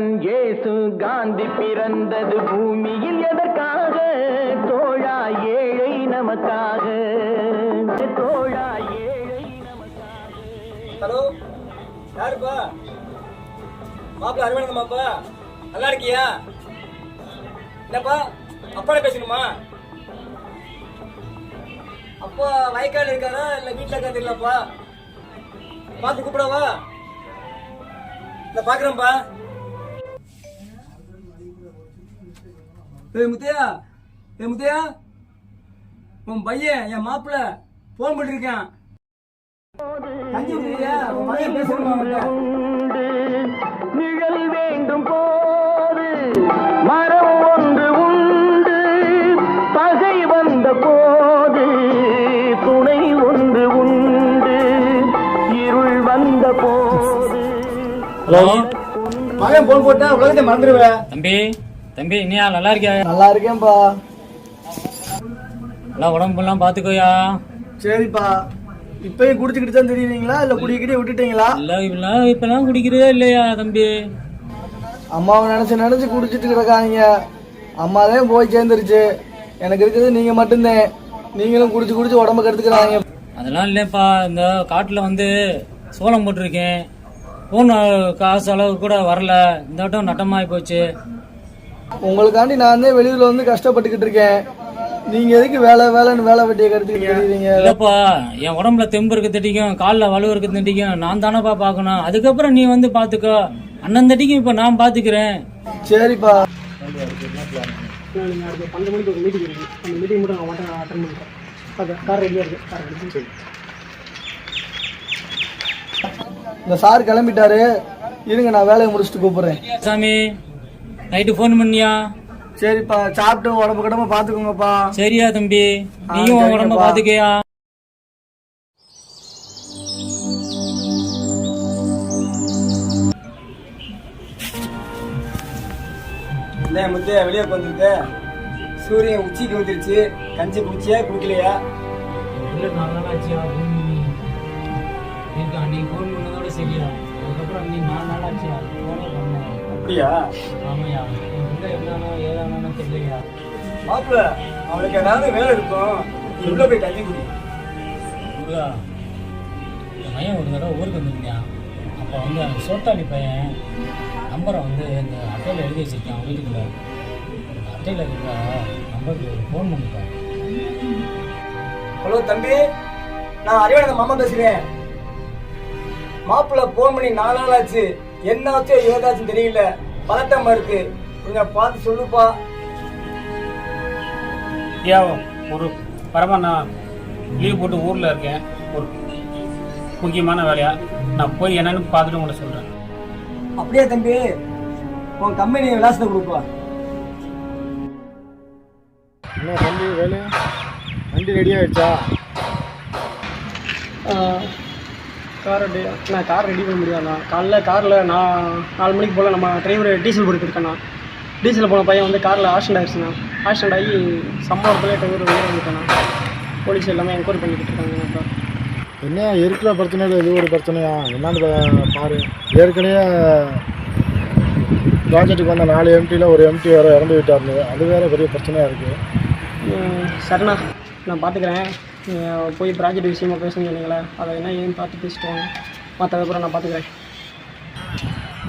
மகன் இயேசு காந்தி பிறந்தது பூமியில் எதற்காக? தோழா ஏழை நமக்காக, தோழா ஏழை நமக்காக. ஹலோ, யாருப்பா? மாப்பிள்ள அறிவானந்தமாப்பா, நல்லா இருக்கியா? என்னப்பா அப்பாட பேசணுமா? அப்பா வயக்காடு இருக்காரா இல்ல வீட்டுல இருக்கா தெரியலப்பா. பார்த்து கூப்பிடவா? இல்ல பாக்குறேன்ப்பா. முத்தையா, முத்தையா, உன் பையன் என் மாப்பிள்ள போன் பண்ணிருக்கேன். நிழல் வேண்டும் போது மரம் ஒன்று உண்டு, பகை வந்த போது துணை ஒன்று உண்டு, இருள் வந்த போது. ஹலோ, மகன் போன் போட்டா உலகத்தை மறந்துடுவேன். தம்பி இனியா நல்லா இருக்கியா? நல்லா இருக்கேன்பா. நல்லா உடம்புலாம் பாத்துக்கோயா. சரிப்பா. இப்பயும் குடிச்சுக்கிட்டு தான் தெரியுறீங்களா இல்ல குடிக்கிட்டே விட்டுட்டீங்களா? இல்ல இப்பெல்லாம் குடிக்கிறதே இல்லையா தம்பி? அம்மாவை நினைச்சு குடிச்சிட்டு கிடக்காங்க. அம்மாதான் போய் சேர்ந்துருச்சு. எனக்கு இருக்குது நீங்க மட்டும்தான். நீங்களும் குடிச்சு உடம்பு கெடுத்துக்கிறாங்க. அதெல்லாம் இல்லப்பா, இந்த காட்டுல வந்து சோளம் போட்டிருக்கேன். போன் காசு அளவு கூட வரல. இந்த வட்டம் நட்டமாயி போச்சு. உங்களுக்காண்டி நான் தான் வெளியூர்ல வந்து கஷ்டப்பட்டுக்கிட்டு இருக்கேன். நீங்க எதுக்கு வேலைன்னு வேலை வெட்டியை கருத்துக்கிறீங்க? இல்லப்பா, என் உடம்புல தெம்பு இருக்க தட்டிக்கும், காலில் வலு இருக்க தட்டிக்கும் நான் தானப்பா பாக்கணும். அதுக்கப்புறம் நீ வந்து பாத்துக்கோ. அண்ணன் தட்டிக்கும் இப்ப நான் பாத்துக்கிறேன். சரிப்பா. இந்த சார் கிளம்பிட்டாரு. இருங்க, நான் வேலையை முடிச்சுட்டு கூப்பிடுறேன். சாமி, நைட்டு போன் பண்ணியா? சரிப்பா, சாப்பிட்டு உடம்பு கிடம்ப பாத்துக்கோங்கப்பா. சரியா தம்பி, நீயும் உடம்ப பாத்துக்கையா. முத்தையா வெளியே வந்துருக்கு. சூரியன் உச்சிக்கு வந்துருச்சு. கஞ்சி குடிச்சியா குடிக்கலையா? இல்ல, நாளாச்சியா நீ போன் பண்ணதோட சரியா. அதுக்கப்புறம் நீ 4 நாளாச்சியா போனே பண்ண. அப்படியா? ஆமாயா. என்னன்னா ஏதானு தெரியலையா? மாப்பிள்ள, அவளுக்கு ஏதாவது வேலை இருக்கும். உள்ள போய் கஞ்சி குடி. என் பையன் ஒரு தடவை ஊருக்கு வந்துருந்தான். அப்போ வந்து அந்த சோட்டாளி பையன் நம்பரை வந்து இந்த அட்டையில் எழுதி வச்சிருக்கான் வீட்டுக்குள்ள. அந்த அட்டையில் இருக்க நம்பருக்கு ஃபோன் பண்ணிருக்கான். ஹலோ தம்பி, நான் அறிவானந்த மாமா பேசுறேன். மாப்பிள்ள போன் பண்ணி 4 நாள் ஆச்சு. என்ன ஆச்சோ ஏதாச்சும் தெரியல. பதட்டமா இருக்கு. கொஞ்சம் பார்த்து சொல்லுப்பா. ஒரு பரவாயில்ல, நான் லீவ் போட்டு ஊரில் இருக்கேன். ஒரு முக்கியமான வேலையா நான் போய் என்னன்னு பார்த்துட்டு உங்களை சொல்கிறேன். அப்படியே தம்பி, உன் கம்பெனி விலாசத்தை கொடுப்பா. என்ன தம்பி வேலை? வண்டி ரெடி ஆயிடுச்சா? கார் ரெடி பண்ண முடியாதுண்ணா. காரில் நான் 4 மணிக்கு போல் நம்ம டிரைவர் டீசல் போட்டுருக்கேண்ணா. டீசல் போன பையன் வந்து காரில் ஆக்சிடென்ட் ஆகிடுச்சுண்ணா. ஆக்சிடென்ட் ஆகி சம்பவத்தில் டிரைவர் வெளியே வந்துட்டேண்ணா. போலீஸ் எல்லாமே என்கொயரி பண்ணிக்கிட்டு இருக்காங்க. இப்போ என்ன இருக்கிற பிரச்சனையில் இது ஒரு பிரச்சனையா என்னான்னு பாரு. ஏற்கனவே ப்ராஜெக்ட்டுக்கு வந்த 4 எம்டியில் ஒரு எம்டி வேறு இறந்து விட்டார்னு. அது வேறு பெரிய பிரச்சனையாக இருக்குது. சரிண்ணா, நான் பார்த்துக்கிறேன். போய் ப்ராஜெக்ட் விஷயமா பேசுங்க இல்லைங்களா? அதை என்ன ஏன்னு பார்த்து பேசிட்டு வாங்க. மற்றதுக்கப்புறம் நான் பார்த்துக்கிறேன்.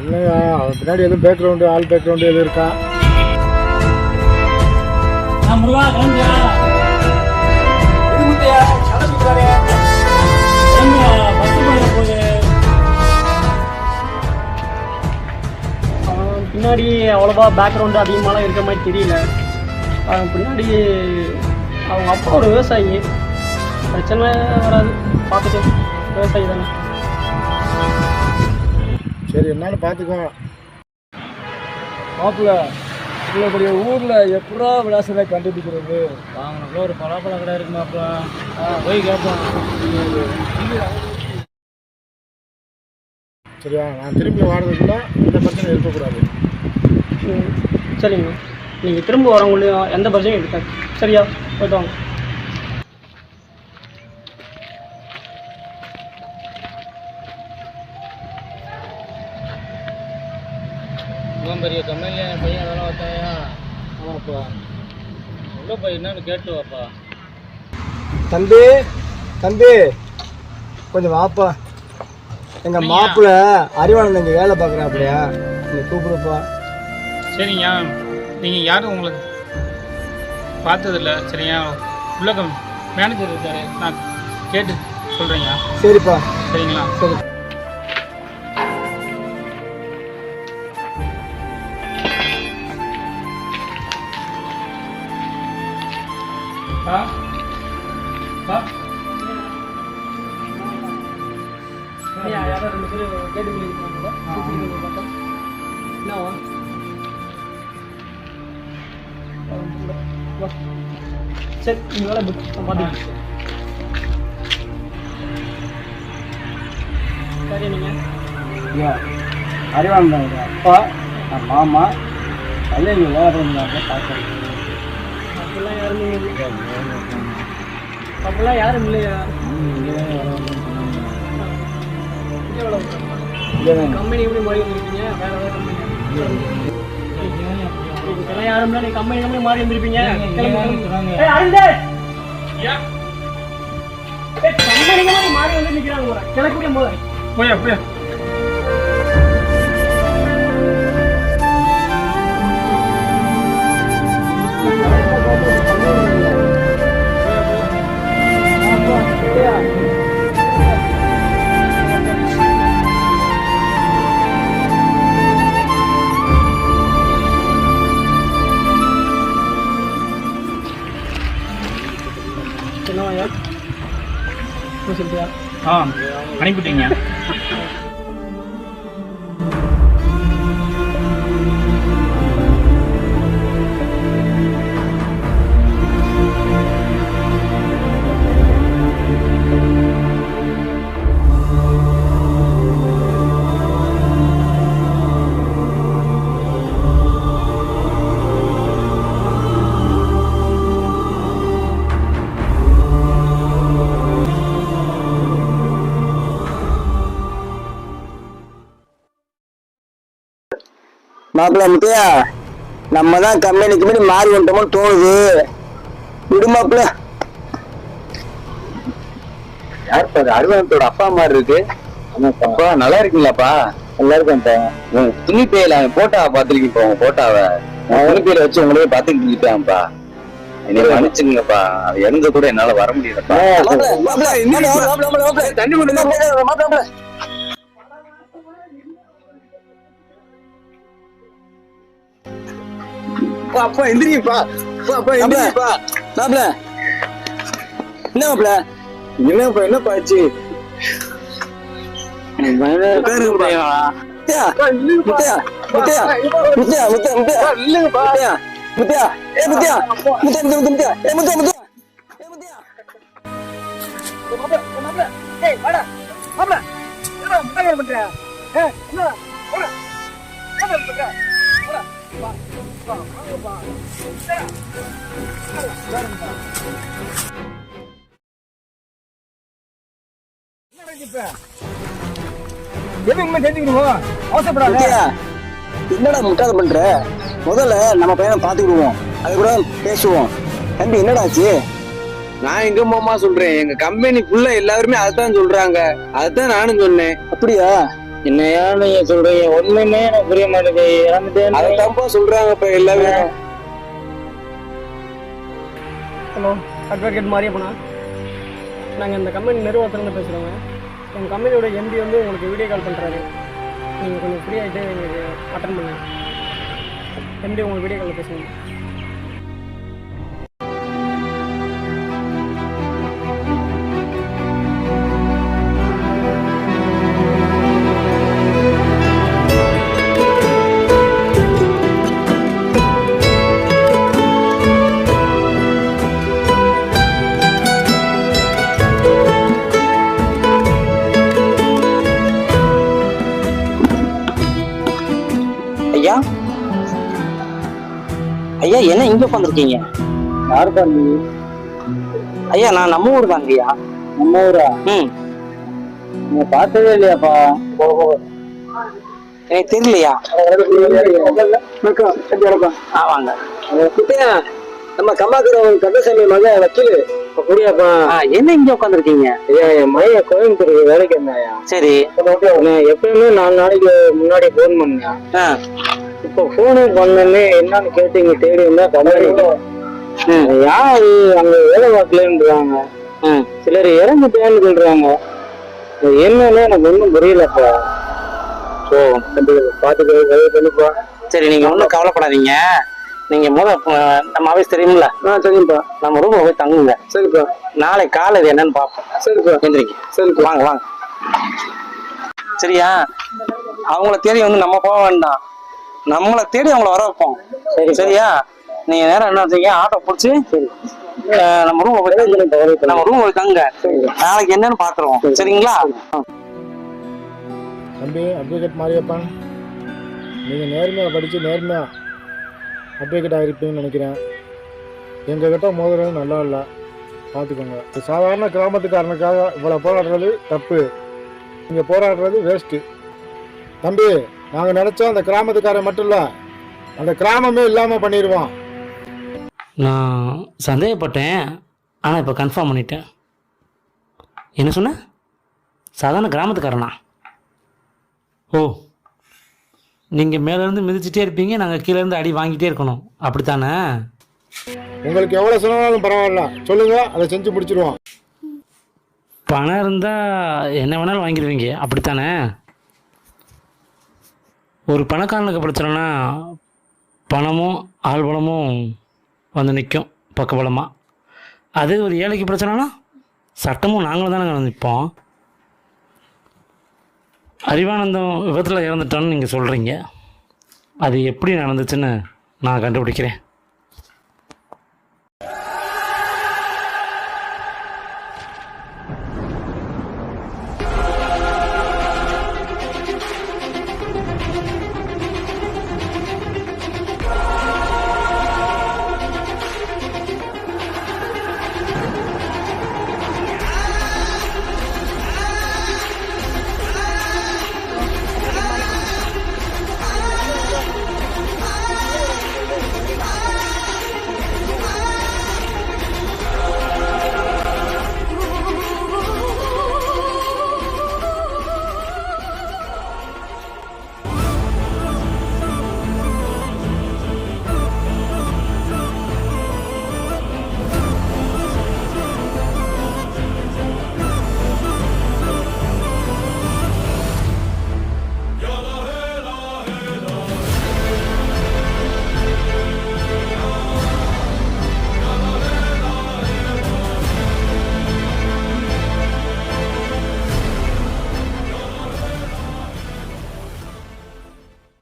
இல்லையா, பின்னாடி எதுவும் பேக்ரவுண்டு ஆல் பேக்ரவுண்டு எதுவும் இருக்கா? பின்னாடி அவ்வளோவா பேக்ரவுண்டு அதிகமாகலாம் இருக்க மாதிரி தெரியல. பின்னாடி அவங்க அப்பா ஒரு விவசாயி. பிரச்சனை வராது, பார்த்துட்டு விவசாயி தானே. சரி, என்னான்னு பார்த்துக்கோ. மாப்பிள்ள, இவ்வளோ பெரிய ஊரில் எப்படா விலாசத்தை கண்டுபிடிக்கிறது? வாங்கினப்போ ஒரு பலாப்பழ கடை இருக்குமாப்பா, போய் கேட்போம். சரியா, நான் திரும்பி வாடுறதுக்குள்ள எந்த பிரச்சனையும் இருக்கக்கூடாது. சரிங்க, நீங்கள் திரும்ப வரவங்களையும் எந்த பிரச்சனையும் இருக்காது. சரியா, போய்ட்டு வாங்க. இவ்வளோ பெரிய கம்பெனியில் என் பையன் அதெல்லாம் பார்த்தாயா? ஆமாப்பா. உள்ள போய் என்னன்னு கேட்டு வாப்பா. தம்பி தம்பி கொஞ்சம் வாப்பா. எங்கள் மாப்பிள்ளை அறிவானந்த இங்கே வேலை பார்க்குறேன் அப்படியா, நீ கூப்பிடுப்பா. சரிங்க, நீங்கள் யாரும் உங்களுக்கு பார்த்ததில்ல சரியா? உள்ள மேனேஜர் இருக்காரு, நான் கேட்டு சொல்கிறேங்க. சரிப்பா. சரிங்களா? சரி. யாராவது 2 பேர் கேட்டு சொல்லியிருக்காங்க. என்னவா சரி, நீங்கள் வேலை பார்த்துக்கலாம். சரி, நீங்கள் அறிவானந்த அப்பா, மாமா அதே இங்கே வேலை பண்ணுறாங்க பார்க்குறேன். அப்படிலாம் யாரும் இல்லை. அப்படிலாம் யாரும் இல்லையா? கம்பெனி எப்படி மாறி வந்திருப்பீங்க? வேற வேற கம்பெனி யாரும் இல்லை. கம்பெனி கம்பெனி மாறி வந்திருப்பீங்க. கம்பெனி கம்பெனி மாறி வந்து நிற்கிறாங்க. கிளப்பிக்கும் போது போயா போயா. என்னவாயா சொல்லிட்டியா? அனுப்பிட்டீங்க. மாப்பிள்ள முத்தையா, நம்ம தான் கம்பெனிக்கு முன்னாடி மாறி வந்துட்டோமோன்னு தோணுது. விடு மாப்பிள்ள. யார் பாரு, அறிவானத்தோட அப்பா மாதிரி இருக்கு. அப்பா நல்லா இருக்கீங்களாப்பா? நல்லா இருக்கேன்ப்பா. துணி பையில போட்டா பாத்துருக்கீங்க, உங்க போட்டாவை துணி பையில வச்சு உங்களே பாத்துக்கிட்டு இருக்கான்ப்பா. என்னை மன்னிச்சுங்கப்பா, அது இறந்து கூட என்னால வர முடியலப்பா. தண்ணி கொண்டு அப்பா எந்திரிப்பா. அப்பா எந்திரிப்பா. மாப்பிள்ள என்ன மாப்பிள்ள? என்னப்பா என்னப்பா ஆச்சு? என்னடா முட்டாத பண்ற? முதல்ல நம்ம பையனை பாத்துக்கிடுவோம், அது கூட பேசுவோம். தம்பி என்னடா ஆச்சு? நான் எங்க மாமா சொல்றேன், எங்க கம்பெனிக்குள்ள எல்லாருமே அதான் சொல்றாங்க, அதான் நானும் சொன்னேன். அப்படியா? என்னையா நீங்க சொல்றீங்க? ஒண்ணுமே எனக்கு புரிய மாட்டேங்குது. அதைத்தான்ப்பா சொல்றாங்க இப்ப எல்லாமே. ஹலோ, அட்வொகேட் மாரியப்பனா. நாங்கள் இந்த கம்பெனி நிறுவனத்துலேருந்து பேசுகிறோங்க. எங்கள் கம்பெனியோட எம்டி வந்து உங்களுக்கு வீடியோ கால் பண்ணுறாரு. நீங்கள் கொஞ்சம் ஃப்ரீ ஆகிட்டு எங்களுக்கு அட்டன் பண்ணுங்கள். எம்டி உங்களுக்கு வீடியோ காலில் பேசுங்க. ஐயா ஐயா, என்ன இங்க உட்காந்துருக்கீங்க? யாரு தம்பி? ஐயா நான் நம்ம ஊர் தாங்க ஐயா. நம்ம ஊரா? நீங்க பார்த்ததே இல்லையாப்பா? எனக்கு தெரியலையா? வாங்க. நம்ம கம்மாக்குறவங்க கந்தசாமி மக வக்கீல் குடியாப்பா. என்ன இங்க உட்காந்துருக்கீங்க? என் மைய கோயம்புத்தூருக்கு வேலைக்கு இருந்தாயா. சரி. எப்பயுமே 4 நாளைக்கு முன்னாடி போன் பண்ணேன். இப்ப போனே பண்ணே என்னன்னு கேட்டீங்க தேடி இருந்தா கம்மாடி யாரு அங்க வேலை பார்க்கலன்றாங்க. சிலர் இறந்துட்டேன்னு சொல்றாங்க. என்னன்னு எனக்கு ஒண்ணும் புரியலப்பா. பாத்துப்பா. சரி, நீங்க ஒன்றும் கவலைப்படாதீங்க. நீங்க நம்ம ஆஃபீஸ் தெரியுமில்ல? சரிப்பா. நம்ம ரூம்ல போய் தங்குங்க. சரிப்பா. நாளைக்கு காலை இது என்னன்னு பார்ப்போம். சரிப்பா. எந்திரிங்க. சரிப்பா. வாங்க வாங்க. சரியா? அவங்கள தேடி வந்து நம்ம போக வேண்டாம், நம்மளை தேடி அவங்கள வர வைப்போம். சரியா? நீங்க நேரம் என்ன செய்ய, ஆட்டோ பிடிச்சி நம்ம ரூம் போய் தங்க. நாளைக்கு என்னன்னு பாத்துருவோம். சரிங்களா? தம்பி அட்வொகேட் மாரியப்பன், நீங்கள் நேர்மையாக படித்து நேர்மையாக அட்வொகேட்டாக இருப்பீங்கன்னு நினைக்கிறேன். எங்ககிட்ட மோதுறது நல்லா இல்லை, பார்த்துக்கோங்க. சாதாரண கிராமத்துக்காரனுக்காக இவ்வளோ போராடுறது தப்பு, நீங்கள் போராடுறது வேஸ்ட்டு. தம்பி, நாங்கள் நினச்சா அந்த கிராமத்துக்காரன் மட்டும் இல்லை, அந்த கிராமமே இல்லாமல் பண்ணிடுவோம். நான் சந்தேகப்பட்டேன், ஆனால் இப்போ கன்ஃபார்ம் பண்ணிட்டேன். என்ன சொன்ன? சாதாரண கிராமத்துக்காரனா? ஓ, நீங்கள் மேலேருந்து மிதிச்சிட்டே இருப்பீங்க, நாங்கள் கீழேருந்து அடி வாங்கிட்டே இருக்கணும், அப்படித்தானே? உங்களுக்கு எவ்வளோ சொன்னாலும் பரவாயில்ல, சொல்லுங்கள், அதை செஞ்சு முடிச்சிடுவோம். பணம் இருந்தால் என்ன வேணாலும் வாங்கிடுவீங்க, அப்படித்தானே? ஒரு பணக்காரனுக்கு பிரச்சனைனா பணமும் ஆள்பலமும் வந்து நிற்கும் பக்கபலமாக. அதே ஒரு ஏழைக்கு பிரச்சனைனா சட்டமும் நாங்களும் தானே வந்து நிற்போம். அறிவானந்தம் விபத்தில் இறந்துட்டான்னு நீங்கள் சொல்கிறீங்க, அது எப்படி நடந்துச்சுன்னு நான் கண்டுபிடிக்கிறேன்.